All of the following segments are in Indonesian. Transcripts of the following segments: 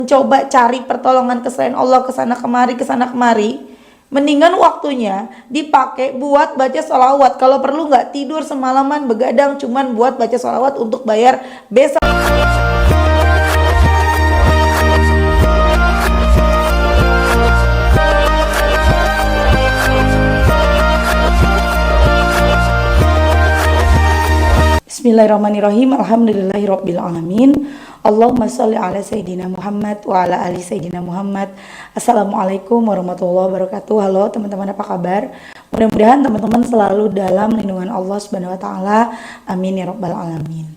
coba cari pertolongan ke selain Allah kesana kemari, mendingan waktunya dipakai buat baca sholawat. Kalau perlu nggak tidur semalaman begadang cuman buat baca sholawat untuk bayar besok. Bismillahirrahmanirrahim. Alhamdulillahirrabbilalamin. Allahumma sholli ala Sayyidina Muhammad wa ala ali Sayyidina Muhammad. Assalamualaikum warahmatullahi wabarakatuh. Halo teman-teman, apa kabar? Mudah-mudahan teman-teman selalu dalam lindungan Allah Subhanahu wa taala. Amin ya rabbal alamin.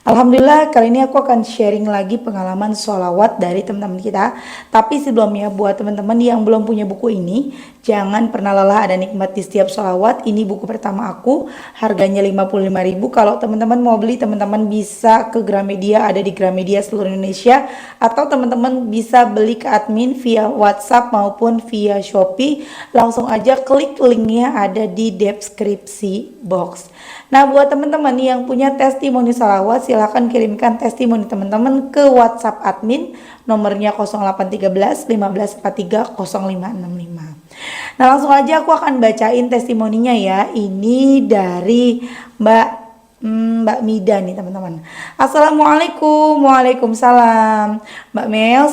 Alhamdulillah, kali ini aku akan sharing lagi pengalaman sholawat dari teman-teman kita. Tapi sebelumnya, buat teman-teman yang belum punya buku ini, jangan pernah lelah ada nikmat di setiap sholawat. Ini buku pertama aku, harganya 55.000. Kalau teman-teman mau beli, teman-teman bisa ke Gramedia, ada di Gramedia seluruh Indonesia. Atau teman-teman bisa beli ke admin via WhatsApp maupun via Shopee. Langsung aja klik linknya ada di deskripsi box. Nah, buat teman-teman yang punya testimoni sholawat, silahkan kirimkan testimoni teman-teman ke WhatsApp admin, nomornya 0813 1543 0565. Nah, langsung aja aku akan bacain testimoninya ya. Ini dari Mbak Mida nih teman-teman. Assalamualaikum. Waalaikumsalam. Mbak Mel,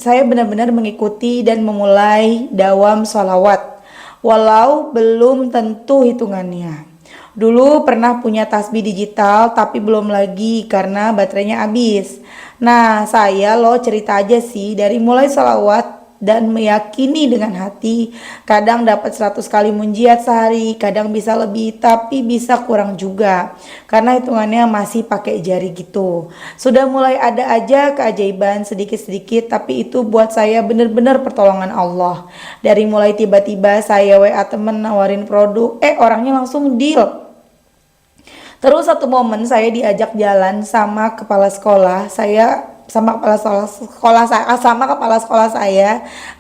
saya benar-benar mengikuti dan memulai dawam sholawat, walau belum tentu hitungannya. Dulu pernah punya tasbih digital tapi belum lagi karena baterainya habis. Nah, saya cerita aja sih, dari mulai sholawat dan meyakini dengan hati, kadang dapat 100 kali munjiat sehari, kadang bisa lebih tapi bisa kurang juga karena hitungannya masih pakai jari gitu. Sudah mulai ada aja keajaiban sedikit-sedikit, tapi itu buat saya bener-bener pertolongan Allah. Dari mulai tiba-tiba saya WA temen nawarin produk, orangnya langsung deal. Terus satu momen saya diajak jalan sama kepala sekolah saya,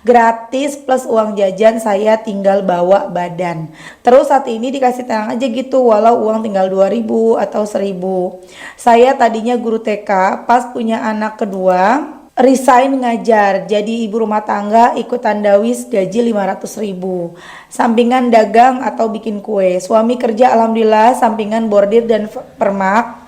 gratis plus uang jajan, saya tinggal bawa badan. Terus saat ini dikasih tenang aja gitu, walau uang tinggal 2.000 atau 1.000. Saya tadinya guru TK, pas punya anak kedua resign ngajar jadi ibu rumah tangga, ikutan dawis, gaji 500.000, sampingan dagang atau bikin kue. Suami kerja alhamdulillah, sampingan bordir dan permak.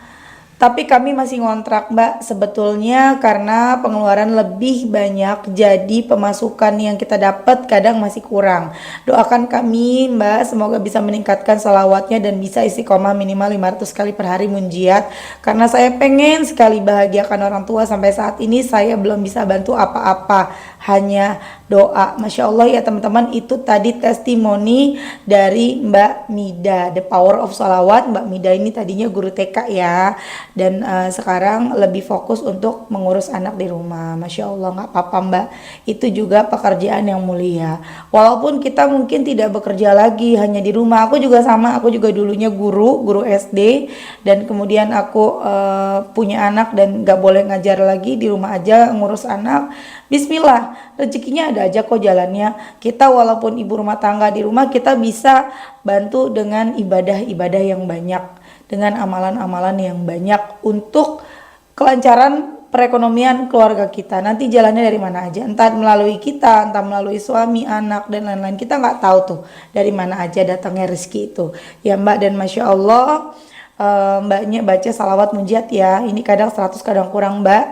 Tapi kami masih ngontrak Mbak, sebetulnya karena pengeluaran lebih banyak, jadi pemasukan yang kita dapat kadang masih kurang. Doakan kami Mbak, semoga bisa meningkatkan sholawatnya dan bisa istiqomah minimal 500 kali per hari munjiat. Karena saya pengen sekali bahagiakan orang tua, sampai saat ini saya belum bisa bantu apa-apa, hanya doa. Masya Allah ya teman-teman, itu tadi testimoni dari Mbak Mida, The Power of Sholawat. Mbak Mida ini tadinya guru TK ya, dan sekarang lebih fokus untuk mengurus anak di rumah. Masya Allah, nggak apa-apa Mbak, itu juga pekerjaan yang mulia. Walaupun kita mungkin tidak bekerja lagi, hanya di rumah. Aku juga sama, aku juga dulunya guru SD, dan kemudian aku punya anak dan nggak boleh ngajar lagi, di rumah aja ngurus anak. Bismillah, rezekinya ada aja kok jalannya. Kita walaupun ibu rumah tangga di rumah, kita bisa bantu dengan ibadah-ibadah yang banyak, dengan amalan-amalan yang banyak untuk kelancaran perekonomian keluarga kita. Nanti jalannya dari mana aja, entah melalui kita, entah melalui suami, anak, dan lain-lain. Kita nggak tahu tuh dari mana aja datangnya rezeki itu ya Mbak. Dan Masya Allah, Mbaknya baca salawat munjiat ya, ini kadang 100 kadang kurang Mbak.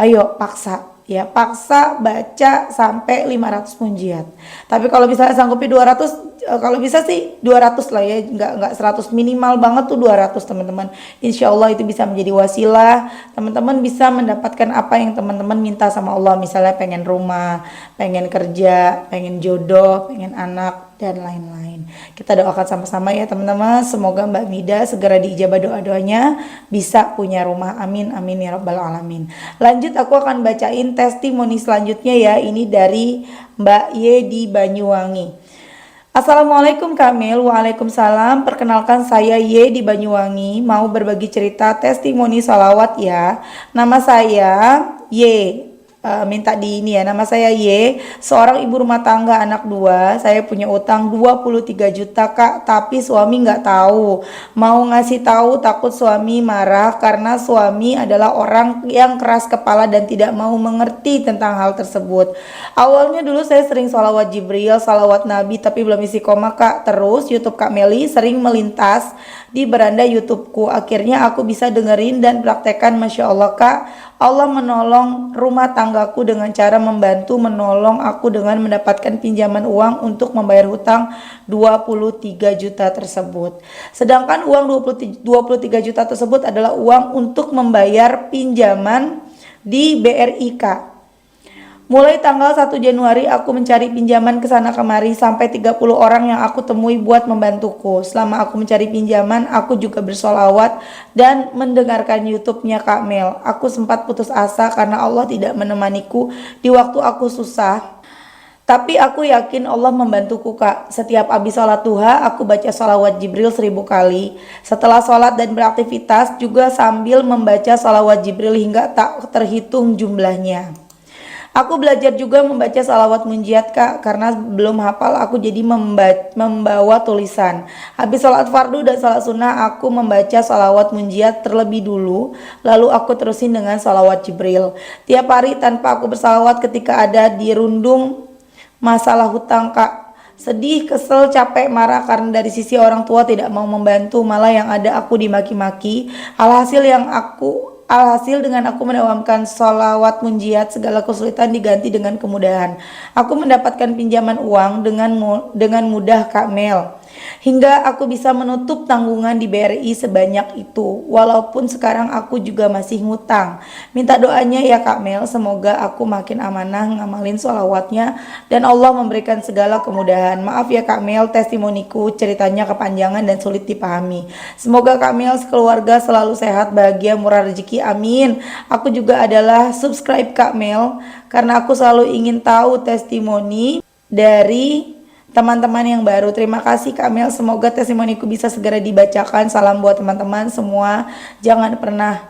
Ayo paksa ya, paksa baca sampai 500 munjiat. Tapi kalau misalnya sanggupi 200, kalau bisa sih 200 lah ya, nggak 100, minimal banget tuh 200 teman-teman. Insya Allah itu bisa menjadi wasilah teman-teman bisa mendapatkan apa yang teman-teman minta sama Allah. Misalnya pengen rumah, pengen kerja, pengen jodoh, pengen anak, dan lain-lain. Kita doakan sama-sama ya teman-teman, semoga Mbak Mida segera diijabah doa-doanya, bisa punya rumah. Amin amin ya rabbal alamin. Lanjut, aku akan bacain testimoni selanjutnya ya. Ini dari Mbak Y di Banyuwangi. Assalamualaikum Kamil. Waalaikumsalam. Perkenalkan, saya Y di Banyuwangi, mau berbagi cerita testimoni sholawat ya. Nama saya Y. minta di ini ya. Nama saya Y, seorang ibu rumah tangga anak 2. Saya punya utang 23 juta Kak, tapi suami nggak tahu. Mau ngasih tahu takut suami marah karena suami adalah orang yang keras kepala dan tidak mau mengerti tentang hal tersebut. Awalnya dulu saya sering sholawat Jibril, sholawat Nabi, tapi belum isi koma Kak. Terus YouTube Kak Meli sering melintas di beranda YouTubeku. Akhirnya aku bisa dengerin dan praktekkan. Masya Allah Kak, Allah menolong rumah tanggaku dengan cara membantu menolong aku dengan mendapatkan pinjaman uang untuk membayar hutang 23 juta tersebut. Sedangkan uang 23 juta tersebut adalah uang untuk membayar pinjaman di BRI Kak. Mulai tanggal 1 Januari aku mencari pinjaman ke sana kemari sampai 30 orang yang aku temui buat membantuku. Selama aku mencari pinjaman, aku juga bersolawat dan mendengarkan YouTube-nya Kak Mel. Aku sempat putus asa karena Allah tidak menemaniku di waktu aku susah. Tapi aku yakin Allah membantuku Kak. Setiap habis sholat duha, aku baca sholawat Jibril 1000 kali. Setelah sholat dan beraktivitas juga sambil membaca sholawat Jibril hingga tak terhitung jumlahnya. Aku belajar juga membaca salawat munjiat Kak, karena belum hafal aku jadi membawa tulisan. Habis sholat fardu dan sholat sunnah aku membaca salawat munjiat terlebih dulu, lalu aku terusin dengan salawat Jibril. Tiap hari tanpa aku bersalawat ketika ada di rundung masalah hutang Kak. Sedih, kesel, capek, marah karena dari sisi orang tua tidak mau membantu, malah yang ada aku dimaki-maki. Alhasil dengan aku mendawamkan sholawat munjiat, segala kesulitan diganti dengan kemudahan. Aku mendapatkan pinjaman uang dengan mudah Kak Mel. Hingga aku bisa menutup tanggungan di BRI sebanyak itu. Walaupun sekarang aku juga masih ngutang. Minta doanya ya Kak Mel, semoga aku makin amanah ngamalin sholawatnya dan Allah memberikan segala kemudahan. Maaf ya Kak Mel, testimoniku ceritanya kepanjangan dan sulit dipahami. Semoga Kak Mel sekeluarga selalu sehat, bahagia, murah rezeki, amin. Aku juga adalah subscribe Kak Mel karena aku selalu ingin tahu testimoni dari teman-teman yang baru. Terima kasih Kak Mel, semoga testimoniku bisa segera dibacakan. Salam buat teman-teman semua. Jangan pernah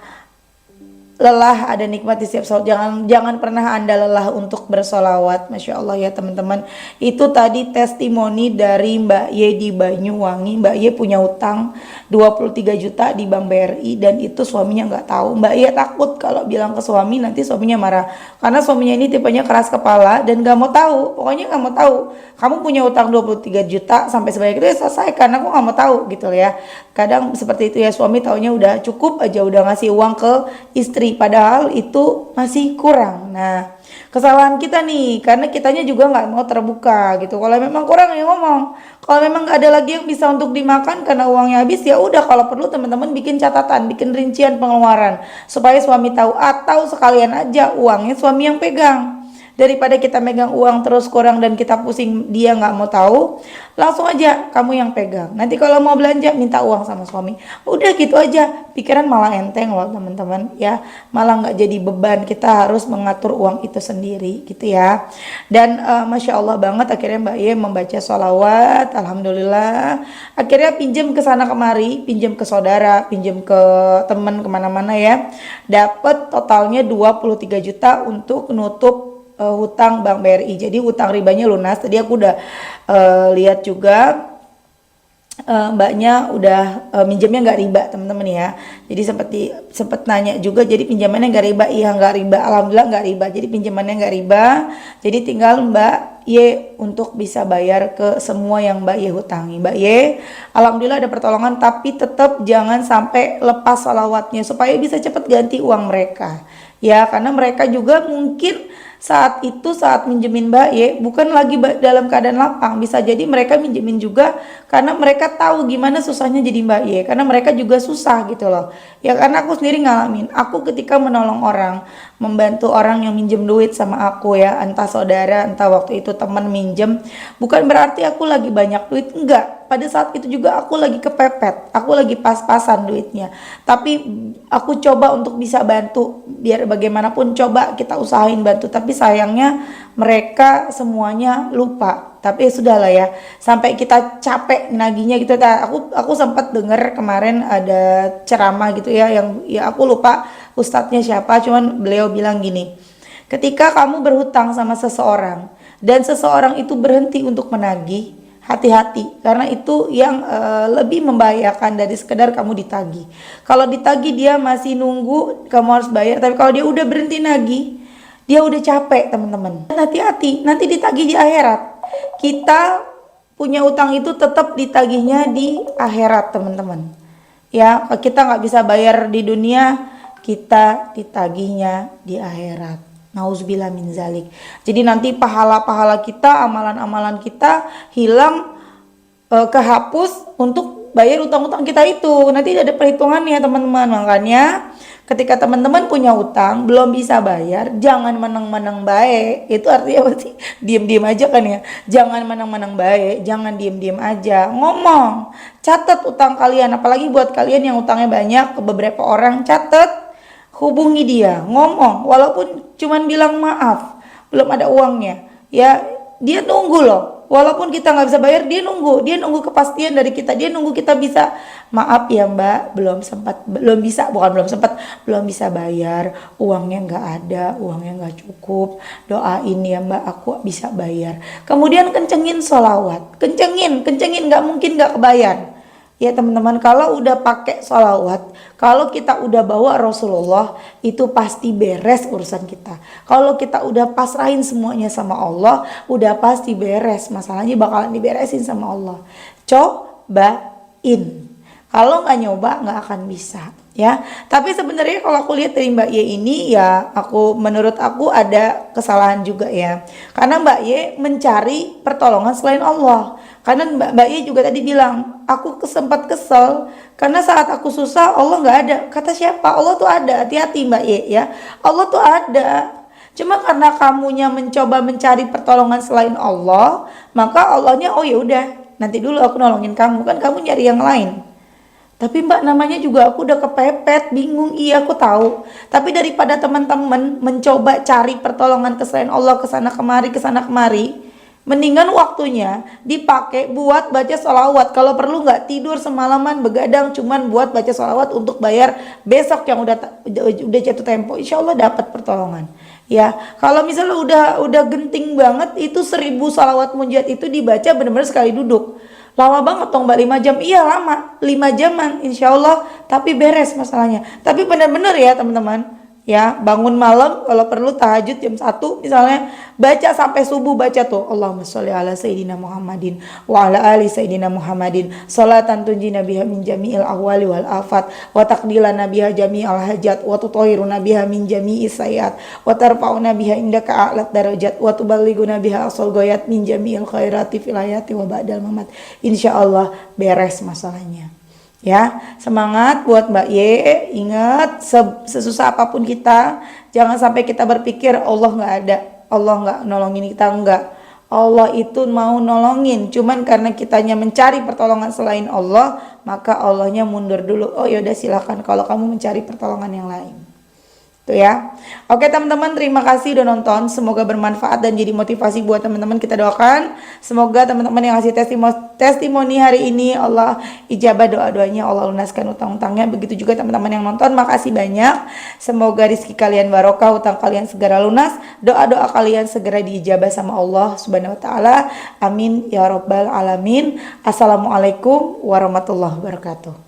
lelah, ada nikmat di setiap sholat. Jangan pernah Anda lelah untuk bersolawat. Masya Allah ya teman-teman. Itu tadi testimoni dari Mbak Ye di Banyuwangi. Mbak Ye punya utang 23 juta di Bank BRI dan itu suaminya nggak tahu. Mbak Ye takut kalau bilang ke suami nanti suaminya marah. Karena suaminya ini tipenya keras kepala dan nggak mau tahu. Pokoknya nggak mau tahu. Kamu punya utang 23 juta sampai sebanyak itu ya selesai, karena aku nggak mau tahu gitu ya. Kadang seperti itu ya, suami taunya udah cukup aja, udah ngasih uang ke istri, padahal itu masih kurang. Nah, kesalahan kita nih, karena kitanya juga nggak mau terbuka gitu. Kalau memang kurang ya ngomong. Kalau memang nggak ada lagi yang bisa untuk dimakan karena uangnya habis, ya udah, kalau perlu teman-teman bikin catatan, bikin rincian pengeluaran supaya suami tahu, atau sekalian aja uangnya suami yang pegang. Daripada kita megang uang terus kurang dan kita pusing dia nggak mau tahu, langsung aja kamu yang pegang. Nanti kalau mau belanja minta uang sama suami, udah gitu aja. Pikiran malah enteng loh teman-teman ya, malah nggak jadi beban. Kita harus mengatur uang itu sendiri gitu ya. Dan Masya Allah banget, akhirnya Mbak Ye membaca sholawat, alhamdulillah. Akhirnya pinjam ke sana kemari, pinjam ke saudara, pinjam ke teman, kemana-mana ya. Dapat totalnya 23 juta untuk nutup hutang Bank BRI. Jadi hutang ribanya lunas. Tadi aku udah lihat juga mbaknya udah minjemnya nggak riba teman-teman ya. Jadi sempet nanya juga, jadi pinjamannya nggak riba? Iya nggak riba, alhamdulillah nggak riba. Jadi pinjamannya nggak riba. Jadi tinggal Mbak Ye untuk bisa bayar ke semua yang Mbak Ye hutangi. Mbak Ye alhamdulillah ada pertolongan, tapi tetap jangan sampai lepas salawatnya supaya bisa cepat ganti uang mereka ya, karena mereka juga mungkin saat minjemin Mbak Ye bukan lagi dalam keadaan lapang. Bisa jadi mereka minjemin juga karena mereka tahu gimana susahnya jadi Mbak Ye, karena mereka juga susah gitu loh ya. Karena aku sendiri ngalamin, aku ketika menolong orang, membantu orang yang minjem duit sama aku ya, entah saudara entah waktu itu teman minjem, bukan berarti aku lagi banyak duit, enggak. Pada saat itu juga aku lagi kepepet, aku lagi pas-pasan duitnya, tapi aku coba untuk bisa bantu, biar bagaimanapun coba kita usahain bantu. Tapi sayangnya mereka semuanya lupa. Tapi sudahlah ya, sampai kita capek naginya gitu. Aku sempat dengar kemarin ada ceramah gitu ya, yang ya aku lupa ustadznya siapa, cuman beliau bilang gini, Ketika kamu berhutang sama seseorang dan seseorang itu berhenti untuk menagih, hati-hati karena itu yang lebih membahayakan dari sekedar kamu ditagih. Kalau ditagih dia masih nunggu, kamu harus bayar. Tapi kalau dia udah berhenti nagih, dia udah capek teman-teman. Hati-hati, nanti ditagih di akhirat. Kita punya utang itu tetap ditagihnya di akhirat teman-teman. Ya, kita nggak bisa bayar di dunia, kita ditagihnya di akhirat. Nauzubillah min zalik. Jadi nanti pahala-pahala kita, amalan-amalan kita hilang, kehapus untuk bayar utang-utang kita itu. Nanti ada perhitungannya teman-teman. Makanya ketika teman-teman punya utang belum bisa bayar, jangan menang-menang baik. Itu artinya apa sih? Diem-diem aja kan ya. Jangan menang-menang baik, jangan diem-diem aja. Ngomong, catat utang kalian. Apalagi buat kalian yang utangnya banyak ke beberapa orang, catat. Hubungi dia, ngomong, walaupun cuman bilang maaf, belum ada uangnya, ya dia nunggu loh. Walaupun kita nggak bisa bayar, dia nunggu kepastian dari kita, dia nunggu kita bisa, maaf ya mbak, belum bisa bayar, uangnya nggak ada, uangnya nggak cukup, doain ya mbak, aku bisa bayar. Kemudian kencengin sholawat, kencengin, nggak mungkin nggak kebayar. Ya teman-teman, kalau udah pakai sholawat, kalau kita udah bawa Rasulullah, itu pasti beres urusan kita. Kalau kita udah pasrahin semuanya sama Allah, udah pasti beres. Masalahnya bakalan diberesin sama Allah. Cobain. Kalau nggak nyoba nggak akan bisa. Ya, tapi sebenarnya kalau aku lihat dari Mbak Ye ini ya, menurut aku ada kesalahan juga ya. Karena Mbak Ye mencari pertolongan selain Allah. Karena Mbak Ye juga tadi bilang, aku sempat kesel karena saat aku susah Allah nggak ada. Kata siapa? Allah tuh ada. Hati-hati Mbak Ye ya. Allah tuh ada. Cuma karena kamunya mencoba mencari pertolongan selain Allah, maka Allahnya oh ya udah, nanti dulu aku nolongin kamu, kan kamu nyari yang lain. Tapi mbak, namanya juga aku udah kepepet, bingung, iya aku tahu. Tapi daripada teman-teman mencoba cari pertolongan ke selain Allah kesana kemari, mendingan waktunya dipakai buat baca sholawat. Kalau perlu nggak tidur semalaman begadang cuman buat baca sholawat untuk bayar besok yang udah jatuh tempo. Insya Allah dapat pertolongan. Ya, kalau misalnya udah genting banget, itu 1000 sholawat munjat itu dibaca benar-benar sekali duduk. Lama banget dong mbak, 5 jam. Iya lama, 5 jaman insya Allah, tapi beres masalahnya. Tapi benar-benar ya teman-teman, ya bangun malam, kalau perlu tahajud jam 1 misalnya, baca sampai subuh, baca tuh Allahumma sholli ala Sayyidina Muhammadin wa ala ali Sayyidina Muhammadin sholatan tunjina biha min jami'il ahwali wal afat wa taqdilana biha jami'al hajat wa tutahhiruna biha min jami'is sayyiat wa tarfa'una biha indaka a'lat darajat wa tuballighuna biha asal goyat min jami'il khairati fil hayati wa ba'dal mamat. Insyaallah beres masalahnya. Ya, semangat buat Mbak Ye. Ingat, sesusah apapun kita, jangan sampai kita berpikir Allah nggak ada, Allah nggak nolongin kita. Enggak, Allah itu mau nolongin, cuman karena kitanya mencari pertolongan selain Allah, maka Allahnya mundur dulu. Oh yaudah, silakan kalau kamu mencari pertolongan yang lain. Tuh ya. Oke teman-teman, terima kasih udah nonton. Semoga bermanfaat dan jadi motivasi buat teman-teman. Kita doakan semoga teman-teman yang ngasih testimoni hari ini Allah ijabah doa-doanya, Allah lunaskan utang-utangnya. Begitu juga teman-teman yang nonton, makasih banyak. Semoga rezeki kalian barokah, utang kalian segera lunas, doa-doa kalian segera diijabah sama Allah Subhanahu wa taala. Amin ya rabbal alamin. Assalamualaikum warahmatullahi wabarakatuh.